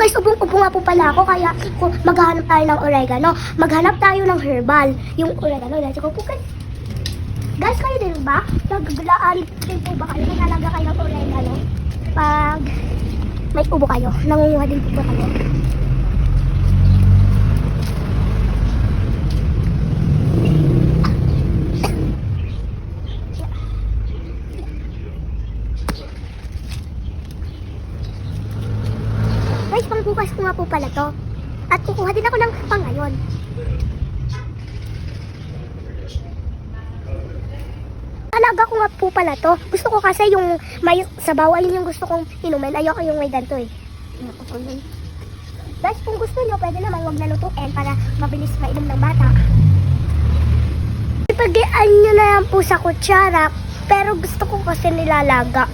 guys, ubong-ubo nga po pala ako, kaya maghahanap tayo ng oregano. Maghanap tayo ng herbal. Yung oregano, let's go po guys. Guys, kayo din ba? Naglaan din po ba kayo? Nagalaga kayo ng oregano? Pag may ubo kayo, nangunguha din po ba kayo? Guys, pangbukas ko nga po pala to. At kukuha din ako ng pangayon. Alaga ko nga po pala to. Gusto ko kasi yung may sabaw. Ayun yung gusto kong inumin. Ayoko yung may ganito eh. Guys, kung gusto nyo, pwede naman huwag nalutuin para mabilis mainom ng bata. Ipagian nyo na lang po sa kutsara. Pero gusto ko kasi nilalaga.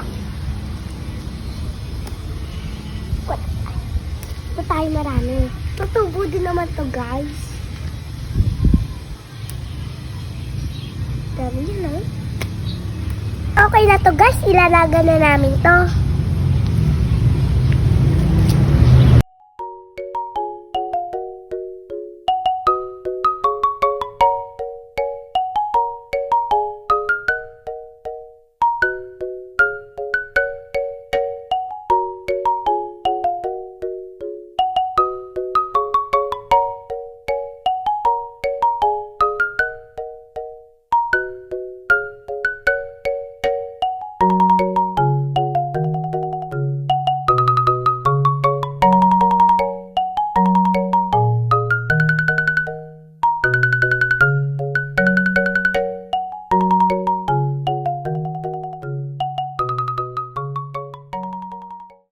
Ito tayo marami. Tutubo din naman to guys. Dami yun, no? Okay na to guys, ilalaga na namin to.